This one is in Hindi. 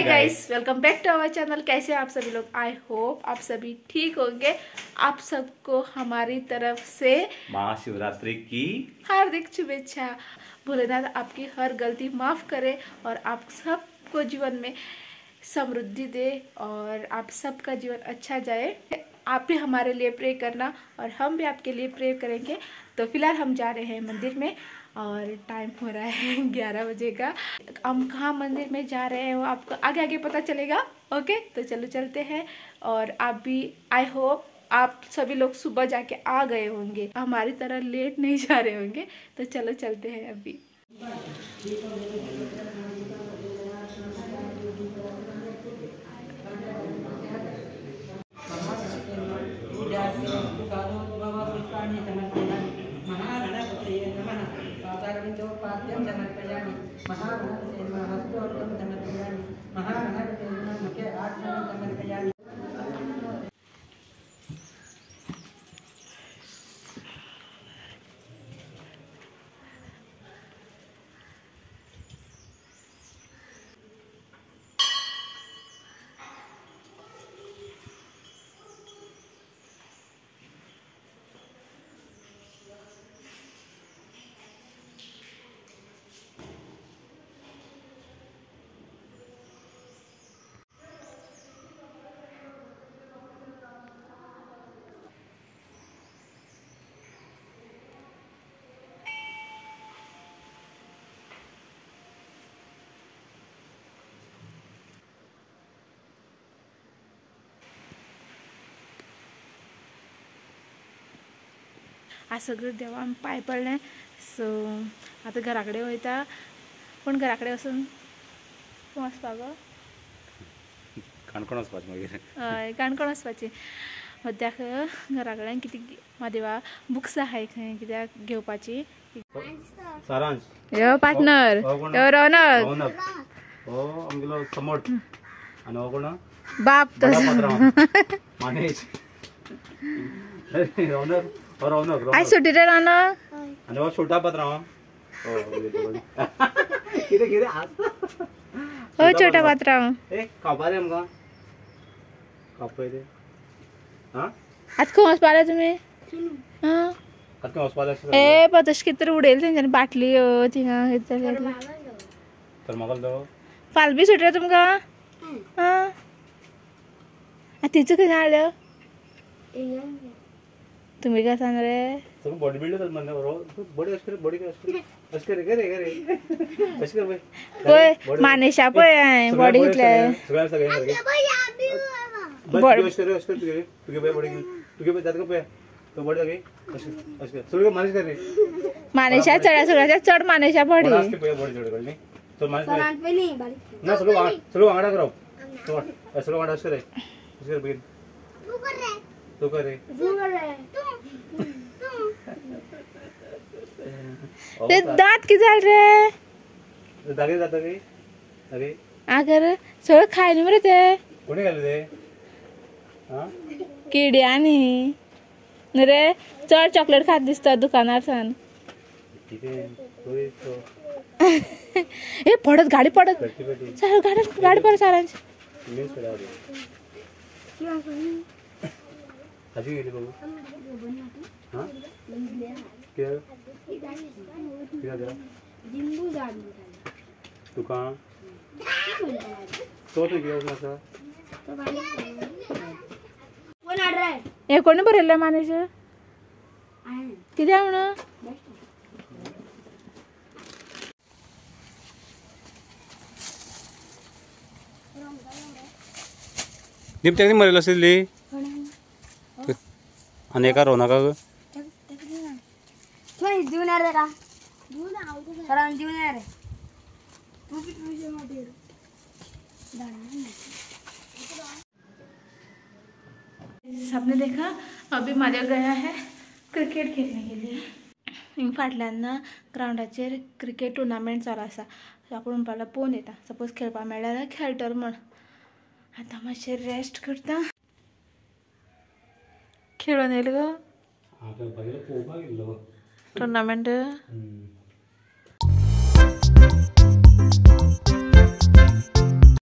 Guys, welcome back to our channel. कैसे हैं आप सभी लोग? आई होप आप सभी ठीक होंगे। आप सबको हमारी तरफ से महाशिवरात्रि की हार्दिक शुभेच्छा। भोलेनाथ आपकी हर गलती माफ करे और आप सबको जीवन में समृद्धि दे और आप सबका जीवन अच्छा जाए। आप भी हमारे लिए प्रे करना और हम भी आपके लिए प्रे करेंगे। तो फिलहाल हम जा रहे हैं मंदिर में और टाइम हो रहा है 11 बजे का। हम कहाँ मंदिर में जा रहे हैं वो आपको आगे आगे पता चलेगा। ओके, तो चलो चलते हैं। और आप भी, आई होप आप सभी लोग सुबह जाके आ गए होंगे, हमारी तरह लेट नहीं जा रहे होंगे। तो चलो चलते हैं अभी। आज सगळं देवा आमी पाय पडलें। सो आतां घराकडे वयता, पण घराकडे वचून वचपाक काणकोण वचपाचें मागीर। हय, काणकोण वचपाचें। सद्याक घरा कडेन कितें म्हादेवा बुक्स आहाय खंय कित्याक घेवपाची। सारांश यो पार्टनर, यो रौनक, हो आमगेलो समोट आनी हो कोण बाप मानेश रौनक हो रौनक आज सुटी रे रौनक आनी हो छोटा पात्रांव हो कितें कितें हो छोटा पात्रांव ए खावपा रे आमकां खावपा रे हां आज खंय वचपाले तुमी? हां खंय वचपा जाय ए पण तशें कितें तरी उडयलें तेंच्यांनी बाटली थिंगा तर म्हाका दो फाल बी सुटी रे तुमकां? हां तिचो खंय हाडल्यो? तुम्ही काय सांग रे? सगळं बॉडी बिल्डर म्हणले बॉडी असते बॉडी असते रे रे असते रे पय मानेशा पय बॉडी घेतल्या सगळ्या बॉडी असते तुगे बाय बॉडी तुगे बाय जात का पय तो बॉडी जागे असते सगळं मालिश कर रे मानेशा सगळ्याच्या चढ मानेशा बॉडी असते पय बॉडी चढ करली तो मालिश ना सगळं वांगडा कराव तो सगळं वांगडा असते रे असते बघ तू कर रे ते दात किती झाले रे? दागे जाता रे अरे अगर सगळं खायला मरे ते कोणी घालले ते हा किडी आणि रे चढ चॉकलेट खात दिसतात दुकानार सान ए पडत गाडी पडत गाडी पडत सारांची आजी गेली बाबू हां तुका तो घेऊन हे कोणी भरले मानेश किती आहे म्हणा निपत्याक मरेल आसली आणि एका रोनाका सबने देखा अभी मारिया गया है क्रिकेट खेलने के लिए। फाटल्यान ग्राउंडाचेर क्रिकेट टुर्नामेंट चालू आसा। आपण म्हणपाला पोवन येता, सपोज खेळपा मेळ्ळें जाल्यार खेळटलो म्हण। आतां मातशें रेस्ट करता। खेळून येयलो गो टुर्नामेंट